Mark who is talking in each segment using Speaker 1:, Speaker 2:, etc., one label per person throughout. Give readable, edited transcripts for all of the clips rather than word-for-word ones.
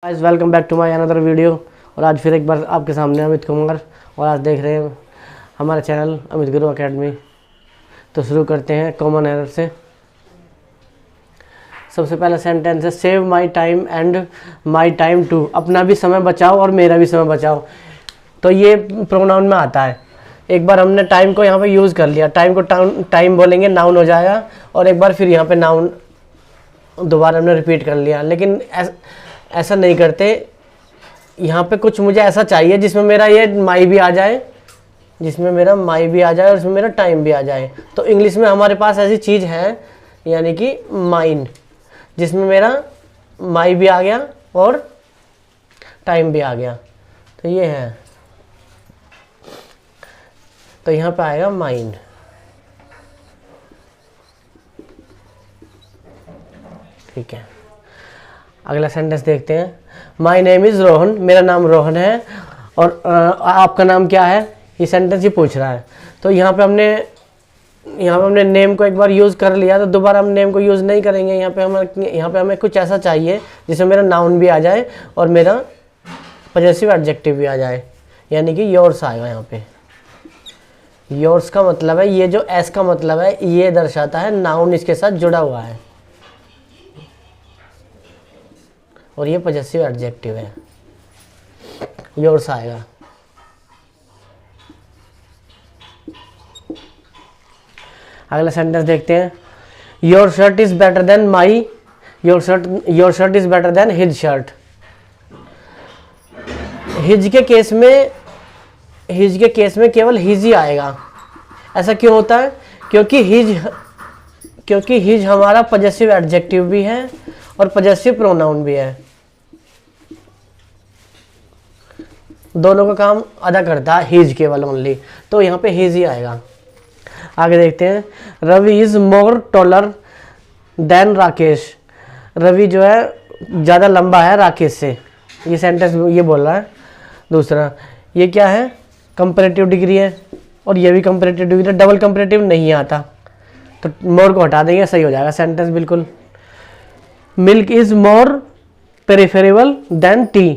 Speaker 1: Guys welcome back to my another video. और आज फिर एक बार आपके सामने अमित कुमार, और आज देख रहे हैं हमारा चैनल अमित गुरु एकेडमी। तो शुरू करते हैं कॉमन एरर से। सबसे पहला सेंटेंस है save my time and my time too. अपना भी समय बचाओ और मेरा भी समय बचाओ। तो ये प्रोनाउन में आता है। एक बार हमने टाइम को यहाँ पे यूज़ कर लिया, टाइम को टाइम बोलेंगे नाउन हो जाएगा, और एक बार फिर यहाँ पे नाउन दोबारा हमने रिपीट कर लिया। लेकिन ऐसा नहीं करते। यहाँ पे कुछ मुझे ऐसा चाहिए जिसमें मेरा ये माई भी आ जाए, जिसमें मेरा माई भी आ जाए और इसमें मेरा टाइम भी आ जाए। तो इंग्लिश में हमारे पास ऐसी चीज़ है, यानी कि माइन, जिसमें मेरा माई भी आ गया और टाइम भी आ गया। तो ये है, तो यहाँ पे आएगा माइन। ठीक है, अगला सेंटेंस देखते हैं। My name is Rohan. मेरा नाम रोहन है। और आपका नाम क्या है, ये सेंटेंस ही पूछ रहा है। तो यहाँ पे हमने नेम को एक बार यूज़ कर लिया, तो दोबारा हम नेम को यूज़ नहीं करेंगे। यहाँ पे हमें कुछ ऐसा चाहिए जिसमें मेरा नाउन भी आ जाए और मेरा पॉजेसिव एडजेक्टिव भी आ जाए, यानी कि योर्स आएगा। यहाँ पे योर्स का मतलब है, ये जो एस का मतलब है ये दर्शाता है नाउन इसके साथ जुड़ा हुआ है, और ये पॉजेसिव एडजेक्टिव है, योर्स आएगा। अगला सेंटेंस देखते हैं। Your shirt is better than my, your shirt is better than his shirt. His के केस में केवल हिज ही आएगा। ऐसा क्यों होता है? क्योंकि हिज हमारा पॉजेसिव एडजेक्टिव भी है और पॉजेसिव प्रोनाउन भी है, दोनों का काम अदा करता है हिज केवल ओनली। तो यहाँ पे हिज ही आएगा। आगे देखते हैं। Ravi is more taller than Rakesh. Ravi जो है ज़्यादा लंबा है राकेश से। ये सेंटेंस ये बोल रहा है। दूसरा, ये क्या है? कंपैरेटिव डिग्री है, और ये भी कंपैरेटिव डिग्री है। डबल कंपैरेटिव नहीं आता, तो मोर को हटा देंगे, सही हो जाएगा सेंटेंस बिल्कुल। Milk is more preferable than tea.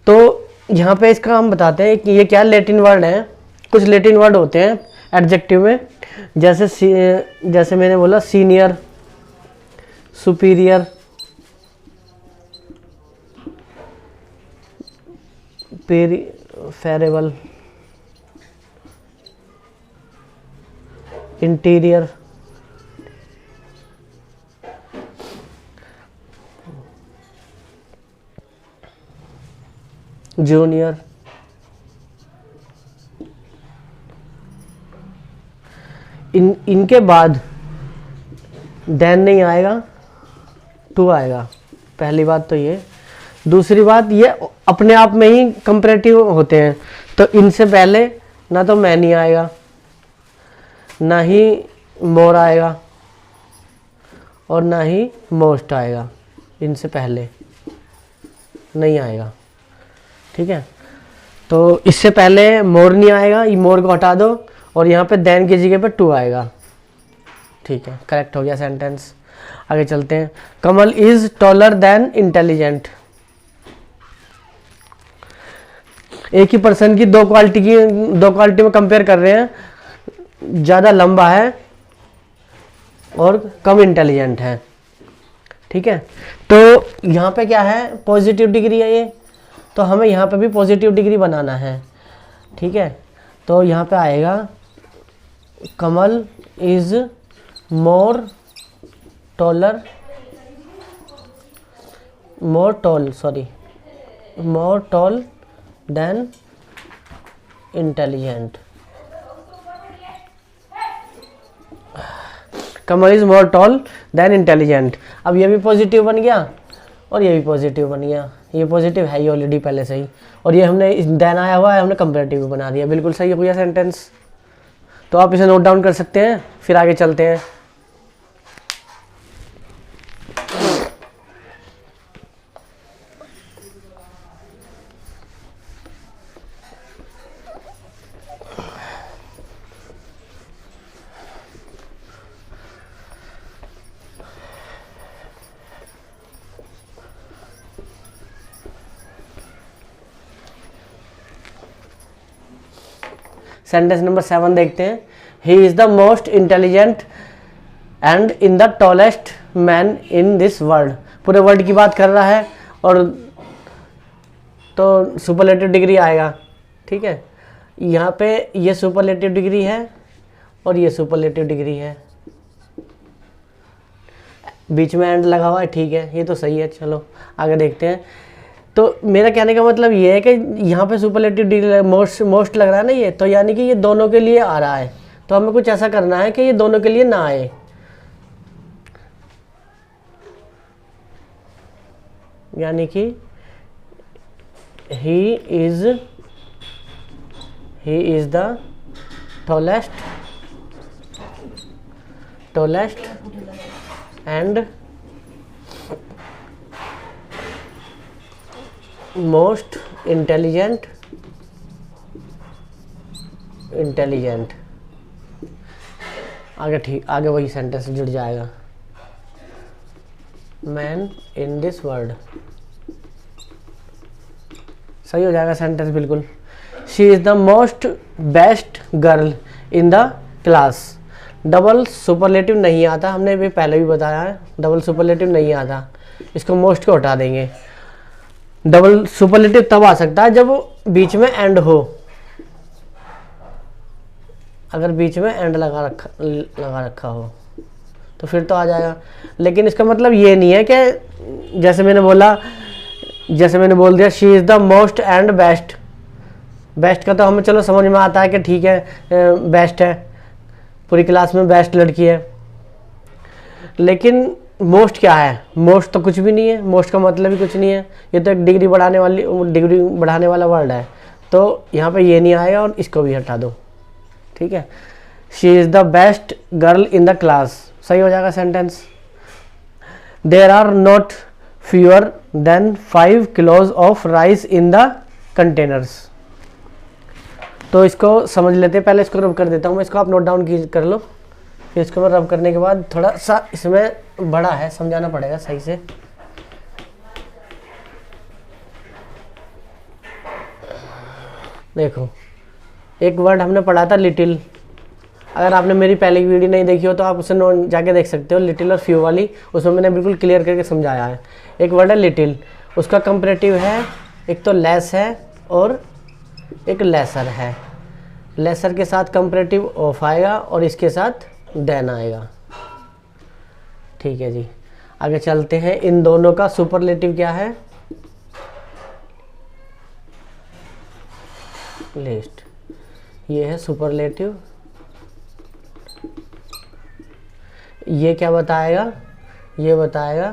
Speaker 1: तो यहाँ पे इसका हम बताते हैं कि ये क्या लैटिन वर्ड है। कुछ लैटिन वर्ड होते हैं एडजेक्टिव में, जैसे मैंने बोला सीनियर, सुपीरियर, फेरेबल, इंटीरियर, जूनियर। इनके बाद देन नहीं आएगा, टू आएगा। पहली बात तो ये। दूसरी बात, ये अपने आप में ही कंपैरेटिव होते हैं, तो इनसे पहले ना तो मैनी आएगा, ना ही मोर आएगा, और ना ही मोस्ट आएगा। इनसे पहले नहीं आएगा। ठीक है, तो इससे पहले मोर नहीं आएगा, ये मोर को हटा दो, और यहाँ पे देन की जगह पे टू आएगा। ठीक है, करेक्ट हो गया सेंटेंस। आगे चलते हैं। कमल इज टॉलर देन इंटेलिजेंट। एक ही पर्सन की दो क्वालिटी में कंपेयर कर रहे हैं, ज़्यादा लंबा है और कम इंटेलिजेंट है। ठीक है, तो यहाँ पे क्या है? पॉजिटिव डिग्री है ये, तो हमें यहाँ पे भी पॉजिटिव डिग्री बनाना है। ठीक है, तो यहाँ पे आएगा Kamal is more tall than intelligent. Kamal is more tall than intelligent. अब ये भी पॉजिटिव बन गया और ये भी पॉजिटिव बन गया। ये पॉजिटिव है ही ऑलरेडी पहले से ही, और ये हमने देन आया हुआ है, हमने कंपैरेटिव बना दिया। बिल्कुल सही हो गया सेंटेंस। तो आप इसे नोट डाउन कर सकते हैं, फिर आगे चलते हैं। सेंटेंस नंबर 7 देखते हैं। He is the most intelligent and in the tallest man in this world. पूरे वर्ल्ड की बात कर रहा है और तो सुपरलेटिव डिग्री आएगा, ठीक है। यहाँ पे ये सुपरलेटिव डिग्री है और ये सुपरलेटिव डिग्री है, बीच में एंड लगा हुआ है, ठीक है, ये तो सही है। चलो आगे देखते हैं। तो मेरा कहने का मतलब ये है कि यहाँ पे सुपरलेटिव डिग्री मोस्ट लग रहा है ना ये, तो यानी कि ये दोनों के लिए आ रहा है, तो हमें कुछ ऐसा करना है कि ये दोनों के लिए ना आए। यानी कि he is the tallest and most intelligent आगे ठीक, आगे वही सेंटेंस जुड़ जाएगा, मैन इन दिस वर्ल्ड, सही हो जाएगा सेंटेंस बिल्कुल। She is the most best girl in the class. Double superlative नहीं आता, हमने भी पहले भी बताया है, डबल सुपरलेटिव नहीं आता, इसको मोस्ट को हटा देंगे। डबल सुपरलेटिव तब आ सकता है जब बीच में एंड हो, अगर बीच में एंड लगा रखा हो तो फिर तो आ जाएगा। लेकिन इसका मतलब ये नहीं है कि जैसे मैंने बोल दिया she is the most and best. Best का तो हमें चलो समझ में आता है कि ठीक है बेस्ट है, पूरी क्लास में बेस्ट लड़की है, लेकिन मोस्ट क्या है? मोस्ट तो कुछ भी नहीं है, मोस्ट का मतलब ही कुछ नहीं है, ये तो एक डिग्री बढ़ाने वाला वर्ड है, तो यहाँ पे ये नहीं आएगा और इसको भी हटा दो, ठीक है। She is the best girl in the class, सही हो जाएगा sentence. There are not fewer than 5 kilos of rice in the containers। तो इसको समझ लेते हैं, पहले इसको रब कर देता हूँ मैं, इसको आप नोट डाउन कर लो, फिर इसको मैं रब करने के बाद थोड़ा सा इसमें बड़ा है, समझाना पड़ेगा सही से। देखो एक वर्ड हमने पढ़ा था लिटिल, अगर आपने मेरी पहले की वीडियो नहीं देखी हो तो आप उसे जाके देख सकते हो, लिटिल और फ्यू वाली, उसमें मैंने बिल्कुल क्लियर करके समझाया है। एक वर्ड है लिटिल, उसका कंपैरेटिव है, एक तो लेस है और एक लेसर है। लेसर के साथ कंपैरेटिव ऑफ आएगा और इसके साथ देन आएगा, ठीक है जी। आगे चलते हैं, इन दोनों का सुपरलेटिव क्या है? लिस्ट, ये है सुपरलेटिव। ये क्या बताएगा? ये बताएगा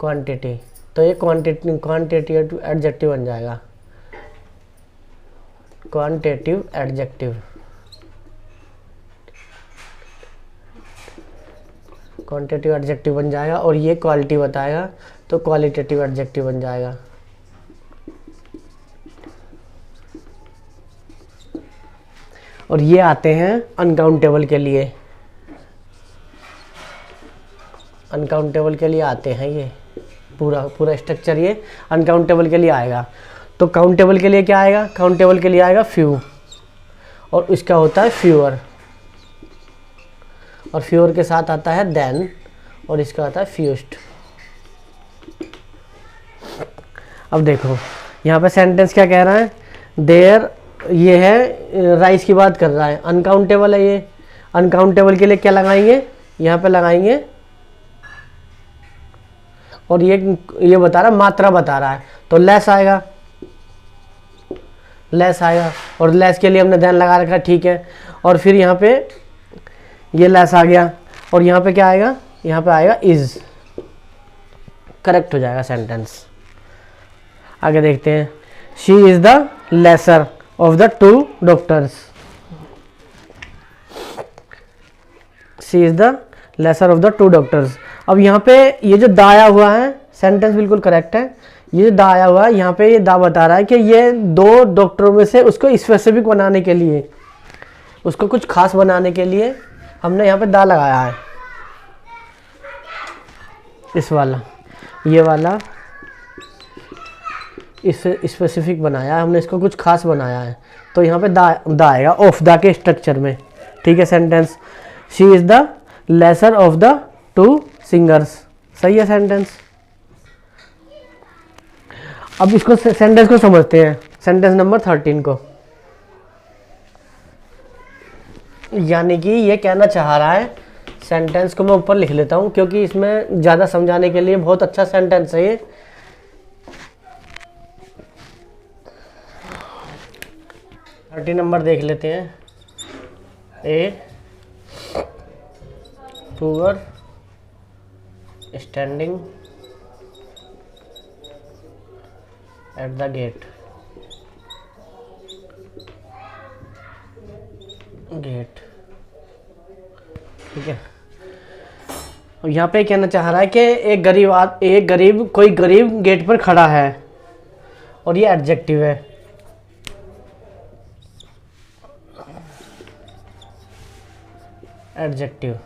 Speaker 1: क्वांटिटी, तो ये क्वांटिटेटिव एडजेक्टिव बन जाएगा, क्वांटिटेटिव एडजेक्टिव। क्वांटिटेटिव एडजेक्टिव बन जाएगा और ये क्वालिटी बताएगा तो क्वालिटेटिव एडजेक्टिव बन जाएगा। और ये आते हैं अनकाउंटेबल के लिए, अनकाउंटेबल के लिए आते हैं, ये पूरा स्ट्रक्चर ये अनकाउंटेबल के लिए आएगा। तो काउंटेबल के लिए क्या आएगा? काउंटेबल के लिए आएगा फ्यू, और इसका होता है फ्यूअर, और फ्यूअर के साथ आता है देन, और इसका आता है फ्यूस्ट। अब देखो यहाँ पे सेंटेंस क्या कह रहा है? देयर, ये है राइस की बात कर रहा है, अनकाउंटेबल है ये। अनकाउंटेबल के लिए क्या लगाएंगे? यहाँ पे लगाएंगे, और ये बता रहा है, मात्रा बता रहा है, तो लेस आएगा, लेस आएगा, और लेस के लिए हमने ध्यान लगा रखा, ठीक है। और फिर यहाँ पे ये लेस आ गया, और यहाँ पे क्या आएगा? यहाँ पे आएगा इज, करेक्ट हो जाएगा सेंटेंस। आगे देखते हैं, she is the lesser of the two doctors. She is the lesser of the two doctors. अब यहाँ पे ये जो दा आया हुआ है, सेंटेंस बिल्कुल करेक्ट है, ये दा आया हुआ है, यहाँ पे ये दा बता रहा है कि ये दो डॉक्टरों में से उसको स्पेसिफिक बनाने के लिए, उसको कुछ खास बनाने के लिए हमने यहाँ पे दा लगाया है। इस वाला, ये वाला, इस स्पेसिफिक बनाया है हमने, इसको कुछ खास बनाया है। तो यहाँ पे दा आएगा ऑफ द के स्ट्रक्चर में, ठीक है। Sentence she is the lesser of the two singers, सही है सेंटेंस। अब इसको सेंटेंस को समझते हैं, सेंटेंस नंबर 13 को। यानी कि ये कहना चाह रहा है, सेंटेंस को मैं ऊपर लिख लेता हूँ क्योंकि इसमें ज़्यादा समझाने के लिए बहुत अच्छा सेंटेंस है ये। 30 नंबर देख लेते हैं। A poor standing at the gate, ठीक है। यहाँ पे कहना चाह रहा है कि एक गरीब कोई गरीब गेट पर खड़ा है, और ये एडजेक्टिव है। एडजेक्टिव,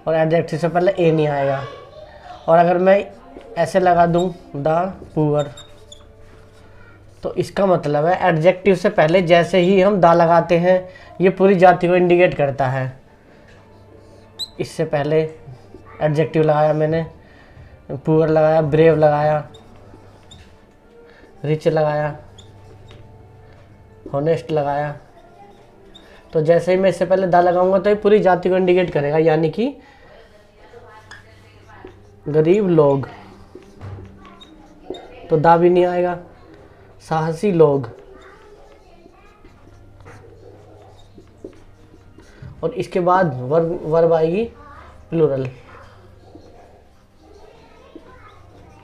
Speaker 1: और एडजेक्टिव से पहले ए नहीं आएगा। और अगर मैं ऐसे लगा दूं द पुअर, तो इसका मतलब है एडजेक्टिव से पहले जैसे ही हम दा लगाते हैं ये पूरी जाति को इंडिकेट करता है। इससे पहले एडजेक्टिव लगाया मैंने, पुअर लगाया, ब्रेव लगाया, रिच लगाया, हॉनेस्ट लगाया, तो जैसे ही मैं इससे पहले दा लगाऊंगा तो ये पूरी जाति को इंडिकेट करेगा, यानी कि गरीब लोग, तो दा भी नहीं आएगा। साहसी लोग, और इसके बाद वर्ब आएगी प्लूरल,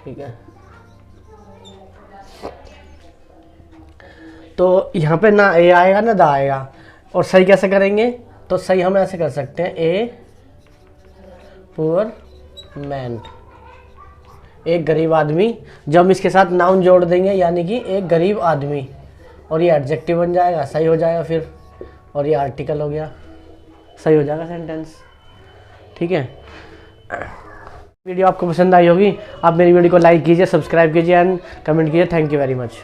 Speaker 1: ठीक है। तो यहाँ पे ना ए आएगा ना दा आएगा। और सही कैसे करेंगे, तो सही हम ऐसे कर सकते हैं, ए पुअर मैन, एक गरीब आदमी। जब हम इसके साथ नाउन जोड़ देंगे यानी कि एक गरीब आदमी, और ये एडजेक्टिव बन जाएगा, सही हो जाएगा फिर, और ये आर्टिकल हो गया, सही हो जाएगा सेंटेंस, ठीक है। वीडियो आपको पसंद आई होगी, आप मेरी वीडियो को लाइक कीजिए, सब्सक्राइब कीजिए एंड कमेंट कीजिए। Thank you very much.